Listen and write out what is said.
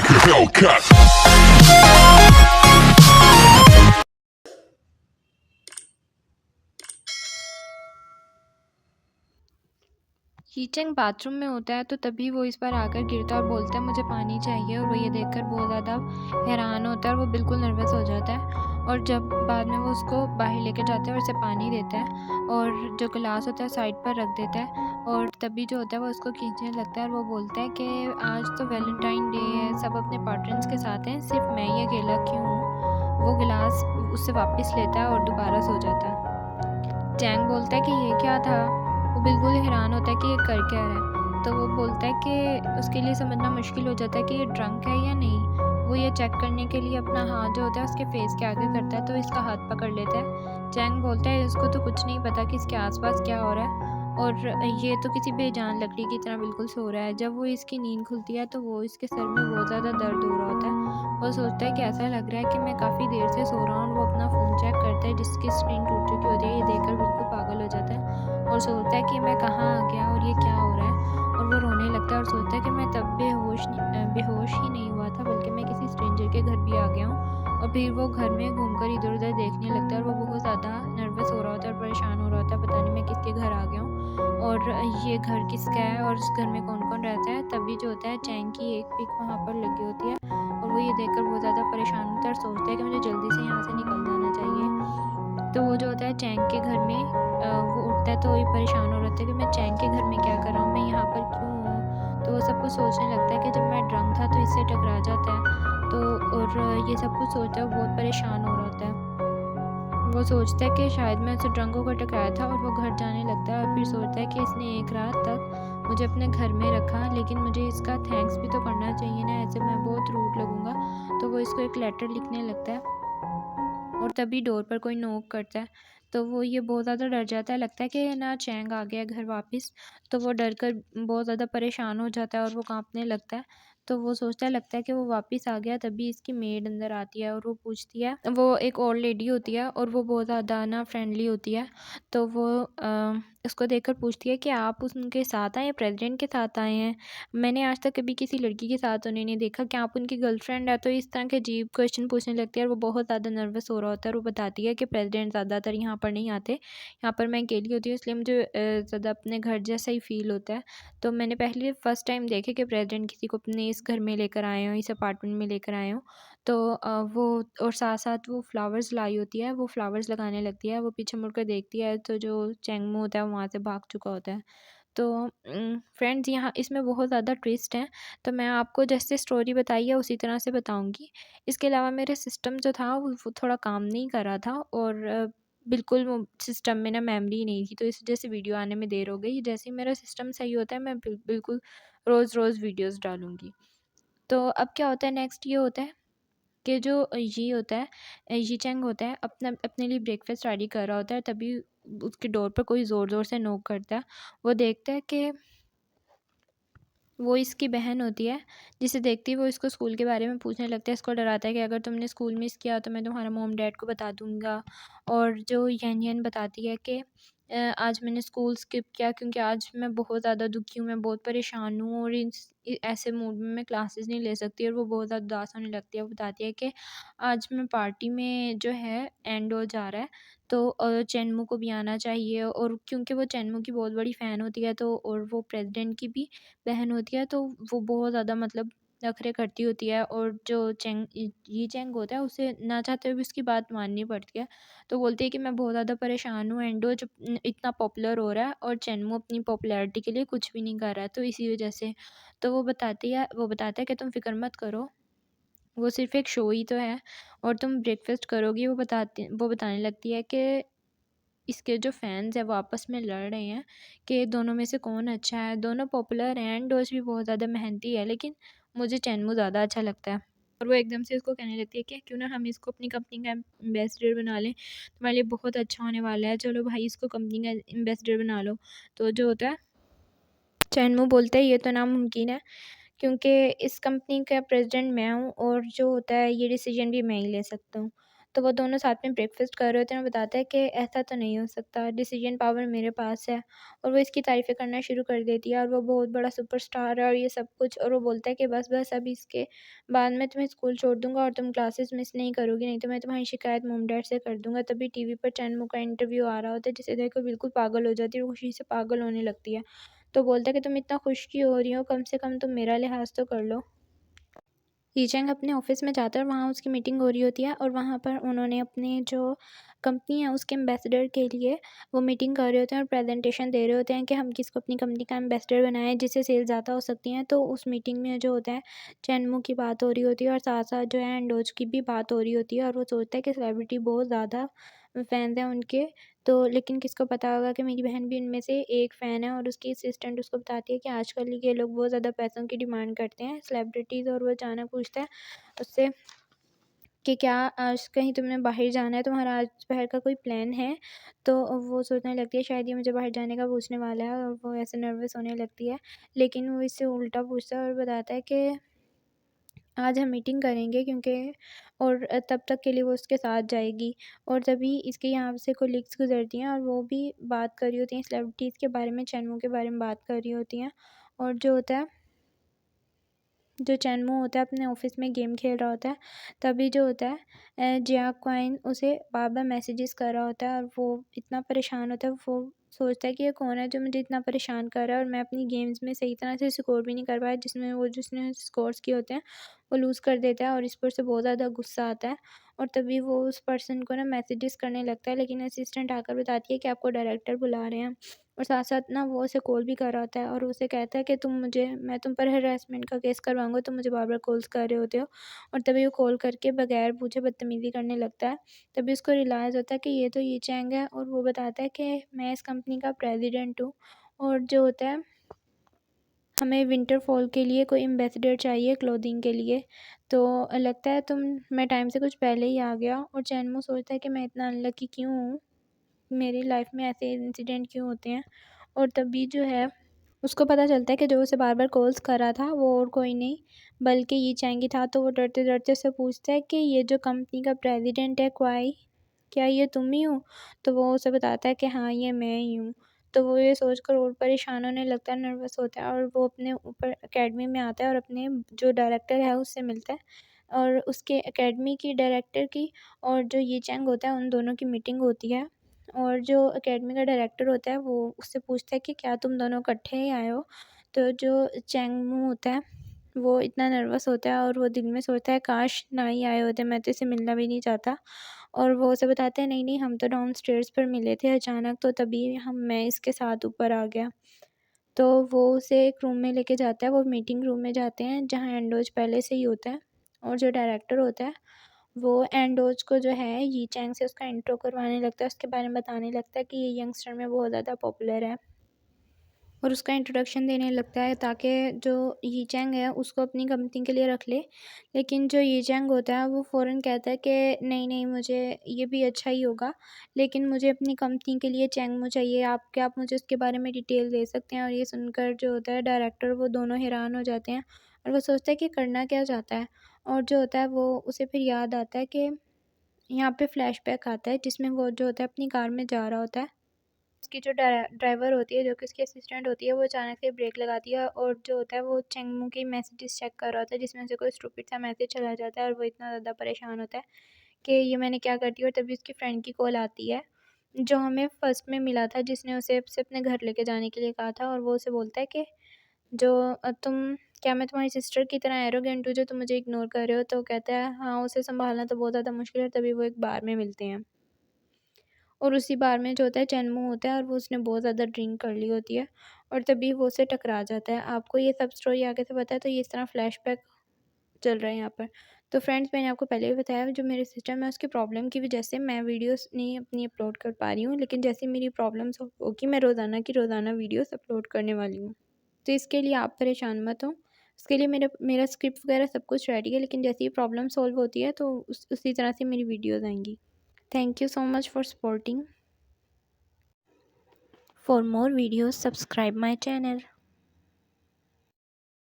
Hellcat. हीचेंग bathroom में होता है तो तभी वो इस पर आकर गिरता है और बोलता है मुझे पानी चाहिए, और वो ये देखकर बहुत ज़्यादा हैरान होता है और वो बिल्कुल नर्वस हो जाता है। और जब बाद में वो उसको बाहर लेकर जाता है और उसे पानी देता है और जो गिलास होता है साइड पर रख देता है, और तभी जो होता है वो उसको खींचने लगता है और वो बोलता है कि आज तो वैलेंटाइन डे है, सब अपने पार्टनर्स के साथ हैं, सिर्फ मैं ही अकेला क्यों हूँ। वो गिलास उससे वापस लेता है और दोबारा सो जाता है। चैंग बोलता है कि ये क्या था। वो बिल्कुल हैरान होता है कि ये कर क्या रहा है। तो वो बोलता है कि उसके लिए समझना मुश्किल हो जाता है कि ये ड्रंक है या नहीं। वो ये चेक करने के लिए अपना हाथ जो होता है उसके फेस के आगे करता है तो इसका हाथ पकड़ लेता है। चैंग बोलता है इसको तो कुछ नहीं पता कि इसके आसपास क्या हो रहा है, और ये तो किसी बेजान लकड़ी की तरह बिल्कुल सो रहा है। जब वो इसकी नींद खुलती है तो वो इसके सर में बहुत ज़्यादा दर्द हो रहा होता है। वो सोचता है कि ऐसा लग रहा है कि मैं काफ़ी देर से सो रहा हूँ, और वो अपना फ़ोन चेक करता है जिसकी स्क्रीन टूट चुकी होती है। ये देखकर बिल्कुल पागल हो जाता है और सोचता है कि मैं कहाँ आ गया और ये क्या हो रहा है। और वो रोने लगता है और सोचता है कि मैं तब बेहोश ही नहीं हुआ था, बल्कि मैं किसी स्ट्रेंजर के घर भी आ गया हूँ। और फिर वो घर में घूमकर इधर-उधर देखने लगता है और वो बहुत ज़्यादा नर्वस हो रहा होता है और परेशान हो रहा होता है, पता नहीं मैं किसके घर आ गया हूँ और ये घर किसका है और उस घर में कौन-कौन रहता है। तभी जो होता है चैंग की एक पिक वहाँ पर लगी होती है और वो ये देखकर बहुत ज़्यादा परेशान होता है और सोचता है कि मुझे जल्दी से यहाँ से निकल जाना चाहिए। तो वो जो होता है चैंग के घर में वो उठता है तो वही परेशान हो रहा होता है कि मैं चैंग के घर में क्या कर रहा हूँ, मैं यहाँ पर क्यों हूँ। तो वो सब कुछ सोचने लगता है कि जब मैं ड्रंक था तो इससे टकरा जाता है। तो और ये सब कुछ सोचता है, बहुत परेशान हो रहा होता है। वो सोचता है कि शायद मैं उसे ड्रंक होकर टकराया था, और वो घर जाने लगता है और फिर सोचता है कि इसने एक रात तक मुझे अपने घर में रखा, लेकिन मुझे इसका थैंक्स भी तो करना चाहिए ना, ऐसे मैं बहुत रूड लगूंगा। तो वो इसको एक लेटर लिखने लगता है और तभी डोर पर कोई नॉक करता है। तो वो ये बहुत ज़्यादा डर जाता है, लगता है कि ना चैंग आ गया घर वापस। तो वो डर कर बहुत ज़्यादा परेशान हो जाता है और वो कांपने लगता है। तो वो सोचता है, लगता है कि वो वापस आ गया। तभी इसकी मेड अंदर आती है और वो पूछती है, वो एक ओल्ड लेडी होती है और वो बहुत ज़्यादा ना फ्रेंडली होती है। तो वो उसको देखकर पूछती है कि आप उनके साथ आए हैं, प्रेसिडेंट के साथ आए हैं। मैंने आज तक कभी किसी लड़की के साथ उन्हें नहीं देखा, क्या आप उनकी गर्लफ्रेंड है। तो इस तरह के अजीब क्वेश्चन पूछने लगती है और वो बहुत ज़्यादा नर्वस हो रहा होता है। और वो बताती है कि प्रेसिडेंट ज़्यादातर यहाँ पर नहीं आते, यहाँ पर मैं अकेली होती हूँ, इसलिए मुझे ज़्यादा अपने घर जैसा ही फील होता है। तो मैंने पहले फर्स्ट टाइम देखे कि प्रेसिडेंट किसी को अपने इस घर में लेकर आए हों, इस अपार्टमेंट में लेकर आए हों। तो वो और साथ साथ वो फ्लावर्स लाई होती है, वो फ्लावर्स लगाने लगती है। वो पीछे मुड़कर देखती है तो जो चैंगमू होता है वो वहाँ से भाग चुका होता है। तो फ्रेंड्स, यहाँ इसमें बहुत ज़्यादा ट्विस्ट हैं। तो मैं आपको जैसे स्टोरी बताई है उसी तरह से बताऊँगी। इसके अलावा मेरा सिस्टम जो था वो थोड़ा काम नहीं कर रहा था, और बिल्कुल वो सिस्टम में ना मेमोरी नहीं थी, तो इस वजह से वीडियो आने में देर हो गई। जैसे ही मेरा सिस्टम सही होता है मैं बिल्कुल रोज़-रोज़ वीडियोज़ डालूँगी। तो अब क्या होता है, नेक्स्ट ये होता है कि जो ये होता है, ये चैंग होता है अपना अपने लिए ब्रेकफास्ट रेडी कर रहा होता है, तभी उसके डोर पर कोई ज़ोर-ज़ोर से नॉक करता है। वो देखता है कि वो इसकी बहन होती है, जिसे देखते ही वो इसको स्कूल के बारे में पूछने लगता है। इसको डराता है कि अगर तुमने स्कूल मिस किया तो मैं तुम्हारा मॉम डैड को बता दूँगा। और जो येन येन बताती है कि आज मैंने स्कूल स्किप किया क्योंकि आज मैं बहुत ज़्यादा दुखी हूँ, मैं बहुत परेशान हूँ और ऐसे मूड में मैं क्लासेस नहीं ले सकती। और वो बहुत ज़्यादा उदास होने लगती है। वो बताती है कि आज मैं पार्टी में जो है एंडो जा रहा है, तो चेनमू को भी आना चाहिए। और क्योंकि वो चेनमू की बहुत बड़ी फ़ैन होती है, तो और वो प्रेसिडेंट की भी बहन होती है, तो वो बहुत ज़्यादा मतलब नखरे करती होती है। और जो ये चैंग होता है उसे ना चाहते हुए भी उसकी बात माननी पड़ती है। तो बोलती है कि मैं बहुत ज़्यादा परेशान हूँ, एंडो जब इतना पॉपुलर हो रहा है और चैनमू अपनी पॉपुलैरिटी के लिए कुछ भी नहीं कर रहा है, तो इसी वजह से। तो वो बताता है कि तुम फ़िक्र मत करो, वो सिर्फ़ एक शो ही तो है और तुम ब्रेकफ़ास्ट करोगी। वो बताने लगती है कि इसके जो फैन्स हैं वो आपस में लड़ रहे हैं कि दोनों में से कौन अच्छा है। दोनों पॉपुलर हैं, डोज भी बहुत ज़्यादा मेहनती है, लेकिन मुझे चैनमू ज़्यादा अच्छा लगता है। और वो एकदम से उसको कहने लगती है कि क्यों ना हम इसको अपनी कंपनी का एम्बेसडर बना लें, तुम्हारे लिए बहुत अच्छा होने वाला है, चलो भाई इसको कंपनी का एम्बेसडर बना लो। तो जो होता है, चैनमू बोलता है ये तो नामुमकिन है, क्योंकि इस कंपनी का प्रेसिडेंट मैं हूँ और जो होता है ये डिसीजन भी मैं ही ले सकता हूँ। तो वो दोनों साथ में ब्रेकफ़ास्ट कर रहे होते हैं और बताता है कि ऐसा तो नहीं हो सकता, डिसीजन पावर मेरे पास है। और वो इसकी तारीफ़ें करना शुरू कर देती है और वो बहुत बड़ा सुपरस्टार है और ये सब कुछ। और वो बोलता है कि बस अब इसके बाद मैं तुम्हें स्कूल छोड़ दूँगा और तुम क्लासेस मिस नहीं करोगी, नहीं तो मैं तुम्हारी शिकायत मॉम-डैड से कर दूँगा। तभी टीवी पर चैनमू का इंटरव्यू आ रहा होता है, जिसे देख के बिल्कुल पागल हो जाती है और खुशी से पागल होने लगती है। तो बोलता है कि तुम इतना खुश क्यों हो रही हो? कम से कम तुम मेरा लिहाज़ तो कर लो। ईचंग अपने ऑफ़िस में जाता है और वहाँ उसकी मीटिंग हो रही होती है और वहाँ पर उन्होंने अपने जो कंपनी है उसके एम्बेसडर के लिए वो मीटिंग कर रहे होते हैं और प्रेजेंटेशन दे रहे होते हैं कि हम किसको अपनी कंपनी का एम्बेसडर बनाएं जिससे सेल ज़्यादा हो सकती हैं। तो उस मीटिंग में जो होता है चैनमू की बात हो रही होती है और साथ साथ जो है एंडोज की भी बात हो रही होती है और वो सोचता है कि सेलिब्रिटी बहुत ज़्यादा फैंस हैं उनके। तो लेकिन किसको पता होगा कि मेरी बहन भी उनमें से एक फ़ैन है। और उसकी असिस्टेंट उसको बताती है कि आजकल ये लोग बहुत ज़्यादा पैसों की डिमांड करते हैं सेलिब्रिटीज़। और वो अचानक पूछता है उससे कि क्या आज कहीं तुमने बाहर जाना है, तुम्हारा आज बाहर का कोई प्लान है? तो वो सोचने लगती है शायद ये मुझे बाहर जाने का पूछने वाला है और वो ऐसे नर्वस होने लगती है। लेकिन वो इससे उल्टा पूछता है और बताता है कि आज हम मीटिंग करेंगे क्योंकि और तब तक के लिए वो उसके साथ जाएगी। और तभी इसके यहाँ से कोलीग्स गुज़रती हैं और वो भी बात कर रही होती हैं सेलिब्रिटीज़ के बारे में, चैनमू के बारे में बात कर रही होती हैं। और जो होता है जो चैनमू होता है अपने ऑफिस में गेम खेल रहा होता है, तभी जो होता है जियाक क्वाइन उसे बार-बार मैसेजेस कर रहा होता है और वो इतना परेशान होता है। वो सोचता है कि ये कौन है जो मुझे इतना परेशान कर रहा है और मैं अपनी गेम्स में सही तरह से स्कोर भी नहीं कर पाया, जिसने स्कोर्स किए होते हैं वो लूज़ कर देता है और इस पर उसे बहुत ज़्यादा गुस्सा आता है। और तभी वो उस पर्सन को ना मैसेजेस करने लगता है, लेकिन असिस्टेंट आकर बताती है कि आपको डायरेक्टर बुला रहे हैं। और साथ-साथ ना वो उसे कॉल भी कर रहा होता है और उसे कहता है कि मैं तुम पर हैरेसमेंट का केस करवाऊँगा, तुम मुझे बार-बार कॉल्स कर रहे होते हो। और तभी वो कॉल करके बगैर पूछे बदतमीज़ी करने लगता है। तभी उसको रियलाइज़ होता है कि ये तो ये चैंग है और वो बताता है कि मैं इस कंपनी का प्रेज़िडेंट हूँ। और जो होता है हमें विंटर फॉल के लिए कोई एम्बेसडर चाहिए क्लोथिंग के लिए। तो लगता है मैं टाइम से कुछ पहले ही आ गया। और चैनमू सोचता है कि मैं इतना अनलकी क्यों हूँ? मेरी लाइफ में ऐसे इंसिडेंट क्यों होते हैं? और तभी जो है उसको पता चलता है कि जो उसे बार-बार कॉल्स कर रहा था वो और कोई नहीं बल्कि ये चैंगी था। तो वो डरते-डरते उससे पूछता है कि ये जो कंपनी का प्रेज़िडेंट है क्वाई, क्या ये तुम ही हो? तो वो उसे बताता है कि हाँ, ये मैं ही हूँ। तो वो ये सोचकर और परेशान होने लगता है, नर्वस होता है और वो अपने ऊपर अकेडमी में आता है और अपने जो डायरेक्टर है उससे मिलता है। और उसके अकेडमी की डायरेक्टर की और जो ये चैंग होता है उन दोनों की मीटिंग होती है। और जो अकेडमी का डायरेक्टर होता है वो उससे पूछता है कि क्या तुम दोनों इकट्ठे ही आए हो? तो जो चैंगमू होता है वो इतना नर्वस होता है और वो दिल में सोचता है काश ना ही आए होते, मैं तो इससे मिलना भी नहीं चाहता। और वो उसे बताते हैं नहीं हम तो डाउनस्टेयर्स पर मिले थे अचानक, तो तभी मैं इसके साथ ऊपर आ गया। तो वो उसे एक रूम में लेके जाता है, वो मीटिंग रूम में जाते हैं जहाँ एंडोज पहले से ही होता है। और जो डायरेक्टर होता है वो एंडोज को जो है यी चैंग से उसका इंट्रो करवाने लगता है, उसके बारे में बताने लगता है कि ये यंगस्टर में बहुत ज़्यादा पॉपुलर है। और उसका इंट्रोडक्शन देने लगता है ताकि जो यी चैंग है उसको अपनी कंपनी के लिए रख ले। लेकिन जो यी चैंग होता है वो फ़ौरन कहता है कि नहीं मुझे ये भी अच्छा ही होगा, लेकिन मुझे अपनी कंपनी के लिए चैंगमू चाहिए। क्या आप मुझे उसके बारे में डिटेल दे सकते हैं? और ये सुनकर जो होता है डायरेक्टर वो दोनों हैरान हो जाते हैं और वो सोचता है कि करना क्या चाहता है। और जो होता है वो उसे फिर याद आता है कि यहाँ पे फ्लैशबैक आता है जिसमें वो जो होता है अपनी कार में जा रहा होता है। उसकी जो ड्राइवर होती है जो कि उसकी असिस्टेंट होती है वो अचानक से ब्रेक लगाती है और जो होता है वो चेंगमू के मैसेजेस चेक कर रहा होता है जिसमें उसे कोई स्टूपिड सा मैसेज चला जाता है और वो इतना ज़्यादा परेशान होता है कि ये मैंने क्या कर दिया। और तभी उसकी फ्रेंड की कॉल आती है जो हमें फर्स्ट में मिला था, जिसने उसे अपने घर लेके जाने के लिए कहा था। और वो उसे बोलता है कि जो क्या मैं तुम्हारी सिस्टर की तरह एरोगेंट हूँ जो तुम मुझे इग्नोर कर रहे हो? तो कहता है हाँ, उसे संभालना तो बहुत ज़्यादा मुश्किल है। तभी वो एक बार में मिलते हैं और उसी बार में जो होता है चैनमू होता है और वो उसने बहुत ज़्यादा ड्रिंक कर ली होती है और तभी वो उससे टकरा जाता है। आपको ये सब स्टोरी आगे से पता है तो ये इस तरह फ्लैशबैक चल रहा है यहाँ पर। तो फ्रेंड्स मैंने आपको पहले भी बताया जो मेरे सिस्टम है उसकी प्रॉब्लम की वजह से मैं वीडियोस नहीं अपनी अपलोड कर पा रही हूँ, लेकिन जैसे मेरी प्रॉब्लम्स होगी मैं रोज़ाना की रोज़ाना वीडियोस अपलोड करने वाली हूँ। तो इसके लिए आप परेशान मत हो। उसके लिए मेरा स्क्रिप्ट वगैरह सब कुछ रेडी है, लेकिन जैसे ही प्रॉब्लम सॉल्व होती है तो उसी तरह से मेरी वीडियोज़ आएँगी। Thank you so much for supporting. For more videos, subscribe my channel.